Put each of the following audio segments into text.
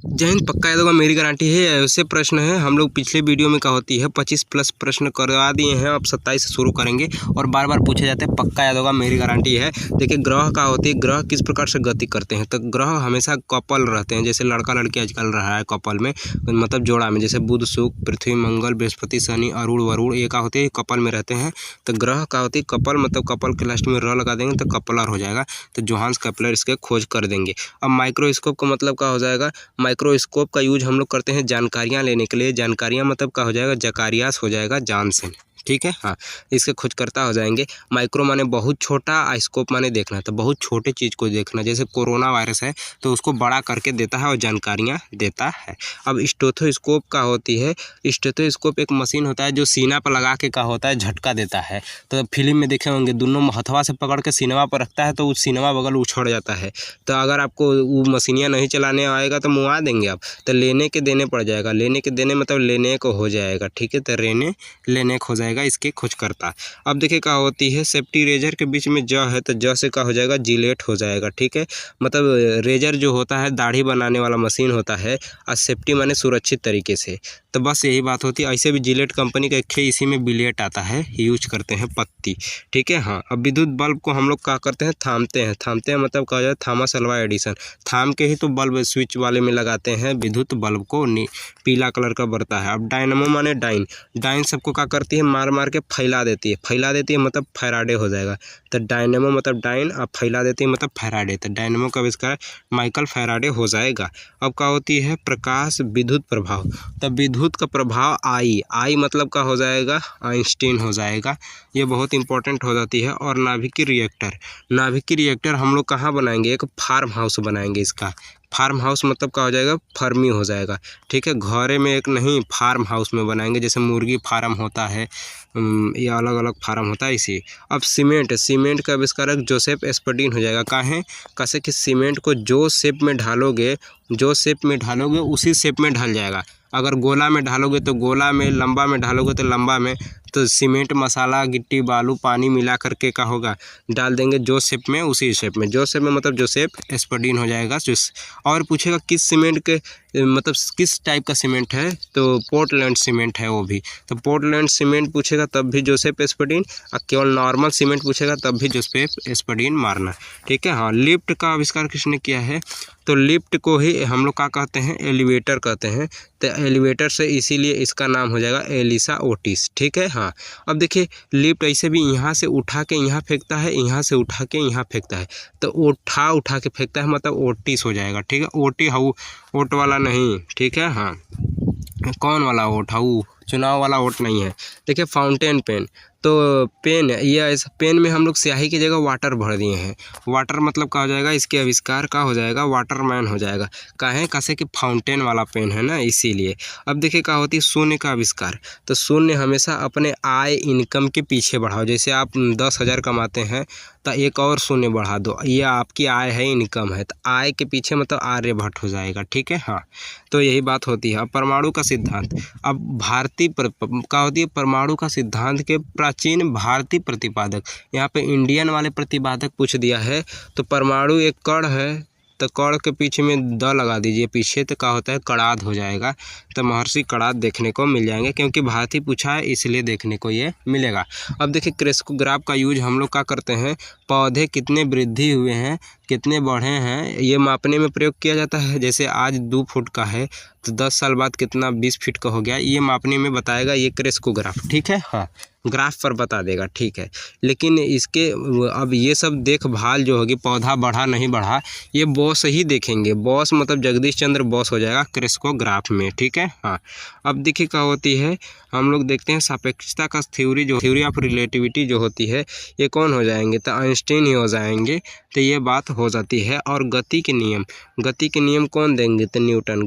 जय हिंद। पक्का याद होगा मेरी गारंटी है। ऐसे प्रश्न है हम लोग पिछले वीडियो में क्या होती है 25 प्लस प्रश्न करवा दिए हैं, अब 27 से शुरू करेंगे और बार बार पूछे जाते हैं। पक्का याद होगा मेरी गारंटी है। देखिए ग्रह क्या होती है, ग्रह किस प्रकार से गति करते हैं। तो ग्रह हमेशा कपल रहते हैं, जैसे लड़का लड़की आजकल रहा है कपल में, मतलब जोड़ा में, जैसे बुध शुक्र पृथ्वी मंगल बृहस्पति शनि अरुण वरुण, ये क्या होते हैं कपल में रहते हैं। तो ग्रह क्या होती है कपल, मतलब कपल के लास्ट में र लगा देंगे तो कपलर हो जाएगा। तो जोहान्स केपलर इसके खोज कर देंगे। अब माइक्रोस्कोप का मतलब क्या हो जाएगा, माइक्रोस्कोप का यूज हम लोग करते हैं जानकारियाँ लेने के लिए। जानकारियाँ मतलब क्या हो जाएगा, जकारियास हो जाएगा जानसेन, ठीक है। हाँ, इसके खोजकर्ता हो जाएंगे। माइक्रो माने बहुत छोटा, स्कोप माने देखना, तो बहुत छोटे चीज़ को देखना। जैसे कोरोना वायरस है तो उसको बड़ा करके देता है और जानकारियाँ देता है। अब स्टेथोस्कोप का होती है, स्टेथोस्कोप एक मशीन होता है जो सीना पर लगा के क्या होता है झटका देता है। तो फिल्म में देखे होंगे दोनों हथवा से पकड़ के सीनवा पर रखता है तो उस सीनवा बगल उछड़ जाता है। तो अगर आपको वो मशीनियाँ नहीं चलाने आएगा तो मुआ देंगे आप, तो लेने के देने पड़ जाएगा। लेने के देने मतलब लेने को हो जाएगा, ठीक है। तो लेने को हो जाएगा इसके खोजकर्ता। अब देखिए क्या होती है, सेफ्टी रेजर के बीच में ज है तो ज से क्या हो जाएगा, जिलेट हो जाएगा, ठीक है। मतलब रेजर जो होता है दाढ़ी बनाने वाला मशीन होता है, और सेफ्टी माने सुरक्षित तरीके से। तो बस यही बात होती है। ऐसे भी जिलेट कंपनी का एक इसी में बिलेट आता है, यूज करते हैं पत्ती, ठीक है। हाँ, अब विद्युत बल्ब को हम लोग क्या करते हैं, थामते हैं मतलब कहा जाए थॉमस अल्वा एडिसन थाम के ही तो बल्ब स्विच वाले में लगाते हैं। विद्युत बल्ब को पीला कलर का बरता है। अब डायनमो माने डाइन सबको क्या करती है, मार के फैला देती है मतलब फैराडे हो जाएगा। तो डायनेमो मतलब डाइन, अब फैला देती है मतलब फैराडे। तो डायनेमो का आविष्कार माइकल फैराडे हो जाएगा। अब क्या होती है, प्रकाश विद्युत प्रभाव। तब विद्युत का प्रभाव आई मतलब क्या हो जाएगा, आइंस्टीन हो जाएगा। ये बहुत इंपॉर्टेंट हो जाती है। और नाभिकीय रिएक्टर हम लोग कहाँ बनाएंगे, एक फार्म हाउस बनाएंगे। इसका फार्म हाउस मतलब क्या हो जाएगा, फर्मी हो जाएगा, ठीक है। घरे में एक नहीं, फार्म हाउस में बनाएंगे। जैसे मुर्गी फार्म होता है, ये अलग अलग फार्म होता है इसी। अब सीमेंट का आविष्कारक जोसेफ एस्पर्डीन हो जाएगा। काहे कैसे कि सीमेंट को जो शेप में ढालोगे उसी शेप में ढल जाएगा। अगर गोला में ढालोगे तो गोला में, लंबा में ढालोगे तो लंबा में। तो सीमेंट मसाला गिट्टी बालू पानी मिला करके क्या होगा, डाल देंगे जो शेप में उसी शेप में। जो शेप में मतलब जोसेफ एस्पर्डीन हो जाएगा। और पूछेगा किस सीमेंट के मतलब किस टाइप का सीमेंट है, तो पोर्टलैंड सीमेंट है वो भी। तो पोर्टलैंड सीमेंट पूछेगा तब भी जोसेफ एस्पर्डीन, और केवल नॉर्मल सीमेंट पूछेगा तब भी जोसेफ एस्पर्डीन मारना, ठीक है। हाँ, लिफ्ट का आविष्कार किसने किया है, तो लिफ्ट को ही हम लोग क्या कहते हैं, एलिवेटर कहते हैं। तो एलिवेटर से इसीलिए इसका नाम हो जाएगा एलिसा ओटिस, ठीक है। हाँ, अब देखिए लिफ्ट ऐसे भी यहाँ से उठा के यहाँ फेंकता है, यहाँ से उठा के यहाँ फेंकता है। तो उठा के फेंकता है मतलब ओटिस हो जाएगा, ठीक है। ओटी हाउ, ओट वाला नहीं, ठीक है। हाँ, कौन वाला ओट हाउ, चुनाव वाला ओट नहीं है। देखिए फाउंटेन पेन, तो पेन, ये इस पेन में हम लोग स्याही की जगह वाटर भर दिए हैं। वाटर मतलब क्या हो जाएगा, इसके आविष्कार का हो जाएगा वाटरमैन हो जाएगा। काहे कैसे कि फाउंटेन वाला पेन है ना, इसीलिए। अब देखिए क्या होती है, शून्य का आविष्कार। तो शून्य हमेशा अपने आय इनकम के पीछे बढ़ाओ। जैसे आप 10,000 कमाते हैं तो एक और शून्य बढ़ा दो, ये आपकी आय है, इनकम है। तो आय के पीछे मतलब आर्यभट्ट हो जाएगा, ठीक है। हाँ, तो यही बात होती है। अब परमाणु का सिद्धांत, अब भारतीय क्या होती है, परमाणु का सिद्धांत के प्राचीन भारतीय प्रतिपादक, यहाँ पे इंडियन वाले प्रतिपादक पूछ दिया है। तो परमाणु एक कण है, तो कण के पीछे में द लगा दीजिए पीछे, तो क्या होता है, कणाद हो जाएगा। तो महर्षि कणाद देखने को मिल जाएंगे, क्योंकि भारतीय पूछा है इसलिए देखने को ये मिलेगा। अब देखिए क्रेस्कोग्राफ का यूज हम लोग क्या करते हैं, पौधे कितने वृद्धि हुए हैं, कितने बढ़े हैं, ये मापने में प्रयोग किया जाता है। जैसे आज 2 फुट का है तो 10 साल बाद कितना 20 फीट का हो गया, ये मापने में बताएगा ये क्रेस्कोग्राफ, ठीक है। हाँ, ग्राफ पर बता देगा, ठीक है। लेकिन इसके अब ये सब देखभाल जो होगी, पौधा बढ़ा नहीं बढ़ा, ये बॉस ही देखेंगे। बॉस मतलब जगदीश चंद्र बॉस हो जाएगा क्रेस्कोग्राफ में, ठीक है। हाँ, अब देखिए क्या होती है, हम लोग देखते हैं सापेक्षता का थ्योरी ऑफ रिलेटिविटी जो होती है, ये कौन हो जाएंगे, तो आइंस्टीन ही हो जाएंगे। तो ये बात हो जाती है। और गति के नियम कौन देंगे, तो न्यूटन।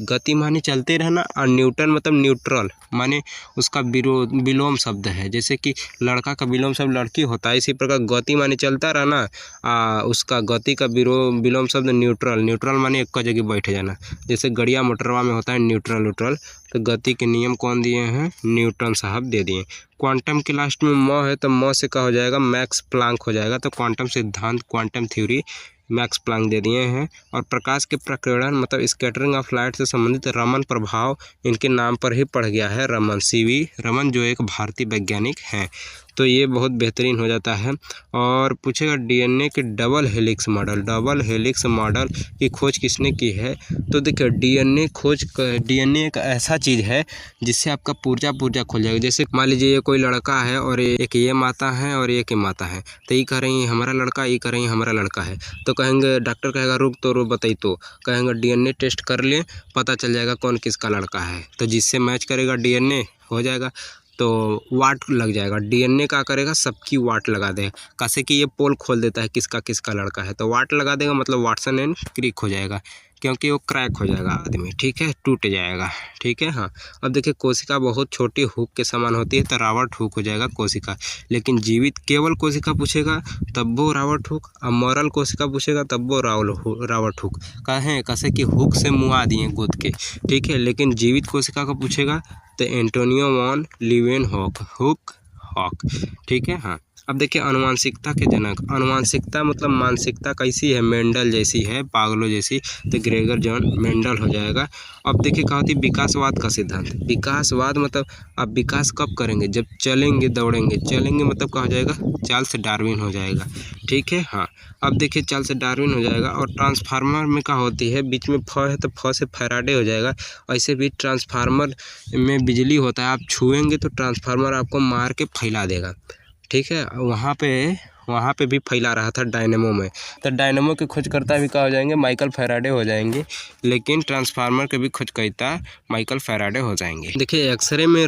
गति माने चलते रहना, और न्यूटन मतलब न्यूट्रल माने उसका विलोम शब्द है। जैसे कि लड़का का विलोम शब्द लड़की होता है, इसी प्रकार गति माने चलता रहना, उसका गति का विलोम शब्द न्यूट्रल माने एक जगह बैठ जाना। जैसे गड़िया मोटरवा में होता है न्यूट्रल। तो गति के नियम कौन दिए हैं, न्यूटन साहब दे दिए। क्वांटम के लास्ट में म है, तो म से क्या हो जाएगा, मैक्स प्लांक हो जाएगा। तो क्वांटम सिद्धांत, क्वांटम थ्योरी मैक्स प्लैंक दे दिए हैं। और प्रकाश के प्रकीर्णन मतलब स्कैटरिंग ऑफ लाइट से संबंधित रमन प्रभाव इनके नाम पर ही पड़ गया है, रमन, सीवी रमन, जो एक भारतीय वैज्ञानिक हैं। तो ये बहुत बेहतरीन हो जाता है। और पूछेगा डीएनए के डबल हेलिक्स मॉडल की खोज किसने की है? तो देखिए डीएनए एक ऐसा चीज़ है जिससे आपका पुर्जा खुल जाएगा। जैसे मान लीजिए ये कोई लड़का है और एक ये माता है और एक ये माता है, तो ये कह रही है हमारा लड़का, ये कह रही है हमारा लड़का है। तो कहेंगे, डॉक्टर कहेगा रुक बताई, तो कहेंगे डीएनए टेस्ट कर लें, पता चल जाएगा कौन किसका लड़का है। तो जिससे मैच करेगा डीएनए हो जाएगा, तो वाट लग जाएगा। डीएनए क्या करेगा, सबकी वाट लगा देगा। कैसे कि ये पोल खोल देता है किसका लड़का है, तो वाट लगा देगा, मतलब वाटसन एंड क्रिक हो जाएगा, क्योंकि वो क्रैक हो जाएगा आदमी, ठीक है, टूट जाएगा, ठीक है। हाँ, अब देखिए कोशिका बहुत छोटी हुक के समान होती है, तो रावर्ट हुक हो जाएगा कोशिका। लेकिन जीवित केवल कोशिका पूछेगा तब वो रावर्ट हुक, और मरल कोशिका पूछेगा तब वो रावर्ट हुक। कहें कैसे कि हुक से मुआ दिए गुद के, ठीक है। लेकिन जीवित कोशिका का पूछेगा तो एंटोनियो वॉन लीवेनहॉक, ठीक है। हाँ, अब देखिए अनुवांशिकता के जनक। अनुवांशिकता मतलब मानसिकता कैसी है, मेंडल जैसी है, पागलों जैसी, तो ग्रेगर जॉन मेंडल हो जाएगा। अब देखिए कहा होती है विकासवाद का सिद्धांत। विकासवाद मतलब आप विकास कब करेंगे, जब चलेंगे दौड़ेंगे। चलेंगे मतलब क्या हो जाएगा, चार्ल्स डार्विन हो जाएगा, ठीक है। हाँ, अब देखिए चार्ल्स डार्विन हो जाएगा। और ट्रांसफार्मर में क्या होती है, बीच में फ है तो फ से फैराडे हो जाएगा। ऐसे भी ट्रांसफार्मर में बिजली होता है, आप छुएंगे तो ट्रांसफार्मर आपको मार के फैला देगा, ठीक है। वहाँ पे भी फैला रहा था डायनेमो में, तो डायनेमो के खोजकर्ता भी क्या हो जाएंगे, माइकल फैराडे हो जाएंगे। लेकिन ट्रांसफार्मर के भी खोजकर्ता माइकल फैराडे हो जाएंगे। देखिए एक्सरे में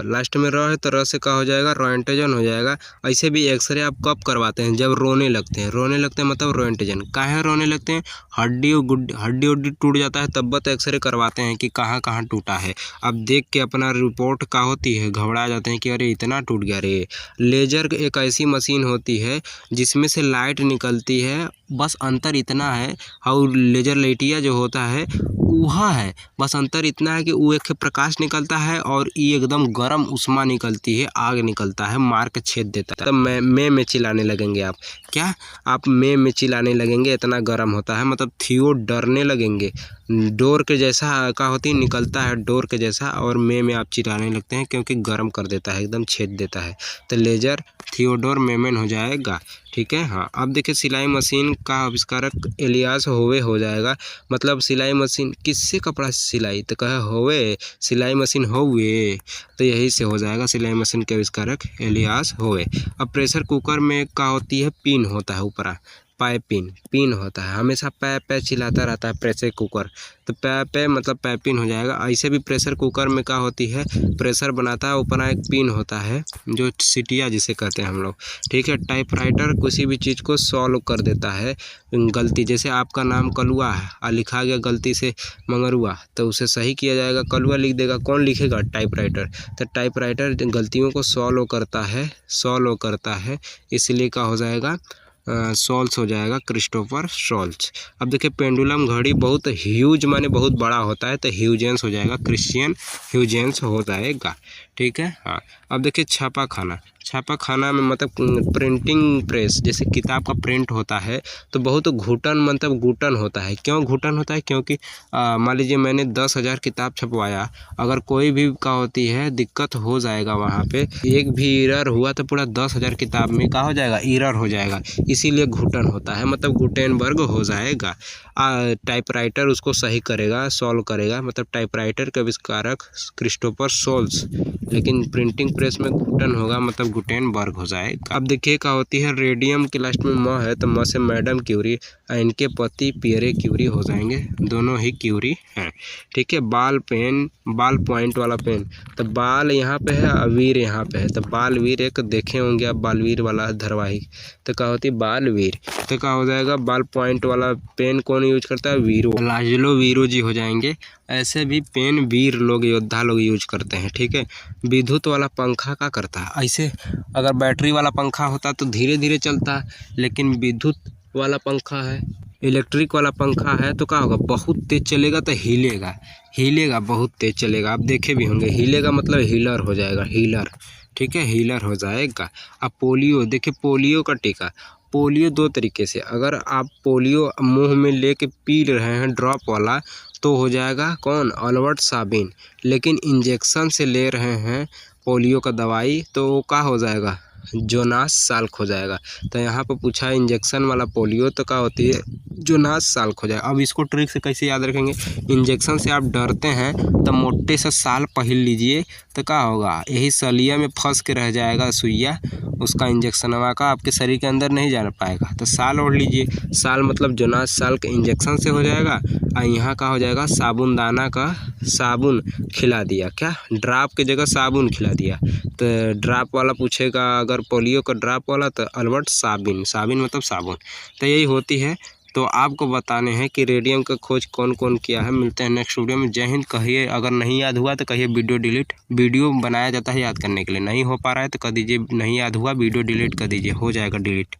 लास्ट में है, तो र से क्या हो जाएगा, रोएंटजन हो जाएगा। ऐसे भी एक्सरे आप कब करवाते हैं, जब रोने लगते हैं मतलब रोएंटजन। काहे रोने लगते हैं, हड्डी टूट जाता है, तब तो एक्सरे करवाते हैं कि कहाँ कहाँ टूटा है। अब देख के अपना रिपोर्ट क्या होती है, घबरा जाते हैं कि अरे इतना टूट गया रे। लेजर एक ऐसी मशीन होती है जिसमें से लाइट निकलती है, बस अंतर इतना है, और लेजर लाइटिया जो होता है वह है, बस अंतर इतना है कि वो एक प्रकाश निकलता है और ये एकदम गर्म उष्मा निकलती है, आग निकलता है, मार के छेद देता है। तब मैं चिल्लाने लगेंगे आप, क्या आप में चिल्लाने लगेंगे, इतना गर्म होता है। मतलब थियो डरने लगेंगे, डोर के जैसा का होती निकलता है, डोर के जैसा, और में आप चिल्लाने लगते हैं क्योंकि गर्म कर देता है, एकदम छेद देता है। तो लेजर थियोडोर मेमन हो जाएगा, ठीक है। हाँ, अब देखिए सिलाई मशीन का आविष्कारक एलियास होवे हो जाएगा। मतलब सिलाई मशीन किससे कपड़ा सिलाई, तो कहे होवे, सिलाई मशीन होवे, तो यही से हो जाएगा सिलाई मशीन के आविष्कारक एलियास होवे। अब प्रेशर कुकर में क्या होती है, पिन होता है ऊपर, पिन होता है, हमेशा पै चिल्लाता रहता है प्रेशर कुकर, तो पै मतलब पैपिन हो जाएगा। ऐसे भी प्रेशर कुकर में क्या होती है, प्रेशर बनाता है, ऊपर एक पिन होता है जो सिटिया जिसे कहते हैं हम लोग, ठीक है। टाइपराइटर किसी भी चीज़ को सॉल्व कर देता है, गलती जैसे आपका नाम कलुआ है और लिखा गया गलती से मंगरुआ, तो उसे सही किया जाएगा, कलुआ लिख देगा, कौन लिखेगा, टाइपराइटर। तो टाइपराइटर गलतियों को सॉल्व करता है, इसलिए क्या हो जाएगा, सोल्स हो जाएगा, क्रिस्टोफर सोल्स। अब देखिए पेंडुलम घड़ी बहुत ह्यूज माने बहुत बड़ा होता है, तो ह्यूजेंस हो जाएगा, क्रिश्चियन ह्यूजेंस हो जाएगा, ठीक है। हाँ, अब देखिए छापाखाना में मतलब प्रिंटिंग प्रेस, जैसे किताब का प्रिंट होता है तो बहुत घुटन होता है। क्यों घुटन होता है, क्योंकि मान लीजिए मैंने 10,000 किताब छपवाया, अगर कोई भी क्या होती है दिक्कत हो जाएगा, वहाँ पे एक भी एरर हुआ तो पूरा 10,000 किताब में क्या हो जाएगा, एरर हो जाएगा, इसीलिए घुटन होता है, मतलब गुटेनबर्ग हो जाएगा। टाइपराइटर उसको सही करेगा, सॉल्व करेगा, मतलब टाइपराइटर के आविष्कारक क्रिस्टोफर सोल्स। लेकिन प्रिंटिंग प्रेस में घुटन होगा, मतलब गुटेनबर्ग हो जाएगा। अब देखिए क्या होती है, रेडियम के लास्ट में म है, तो म से मैडम क्यूरी, इनके पति पियरे क्यूरी हो जाएंगे, दोनों ही क्यूरी हैं, ठीक है। बाल पॉइंट वाला पेन, तो बाल यहाँ पे है, अवीर यहाँ पे है, तो बालवीर एक देखे होंगे आप, बालवीर वाला धारावाहिक, तो क्या होती है बालवीर, तो क्या हो जाएगा, बाल पॉइंट वाला पेन कौन यूज करता है, वीरो, लाजलो वीरो जी हो जाएंगे। ऐसे भी पेन वीर लोग, योद्धा लोग यूज करते हैं, ठीक है। विद्युत वाला पंखा क्या करता है, ऐसे अगर बैटरी वाला पंखा होता तो धीरे धीरे चलता, लेकिन विद्युत वाला पंखा है, इलेक्ट्रिक वाला पंखा है, तो क्या होगा, बहुत तेज चलेगा, तो हिलेगा बहुत तेज चलेगा। आप देखे भी होंगे, हिलेगा मतलब हीलर हो जाएगा, हीलर, ठीक है, हीलर हो जाएगा। अब पोलियो, देखिए पोलियो का टीका, पोलियो दो तरीके से, अगर आप पोलियो मुंह में लेके पी रहे हैं ड्रॉप वाला तो हो जाएगा कौन, अल्बर्ट साबिन। लेकिन इंजेक्शन से ले रहे हैं पोलियो का दवाई तो वो क्या हो जाएगा, जोनास साल्क हो जाएगा। तो यहाँ पर पूछा है इंजेक्शन वाला पोलियो तो क्या होती है, जोनास साल्क हो जाएगा। अब इसको ट्रिक से कैसे याद रखेंगे, इंजेक्शन से आप डरते हैं तो मोटे से साल पहन लीजिए तो क्या होगा, यही सलिया में फंस के रह जाएगा सुइया, उसका इंजेक्शन का आपके शरीर के अंदर नहीं जा पाएगा। तो साल ओढ़ लीजिए, साल मतलब जोनास साल्क इंजेक्शन से हो जाएगा। और यहाँ का हो जाएगा साबुन दाना का, साबुन खिला दिया, क्या ड्राप की जगह साबुन खिला दिया। तो ड्राप वाला पूछेगा अगर पोलियो का ड्राप वाला तो अल्बर्ट साबिन, साबिन मतलब साबुन। तो यही होती है। तो आपको बताने हैं कि रेडियम का खोज कौन कौन किया है। मिलते हैं नेक्स्ट वीडियो में। जय हिंद। कहिए अगर नहीं याद हुआ तो कहिए वीडियो डिलीट। वीडियो बनाया जाता है याद करने के लिए, नहीं हो पा रहा है तो कह दीजिए नहीं याद हुआ, वीडियो डिलीट कर दीजिए, हो जाएगा डिलीट।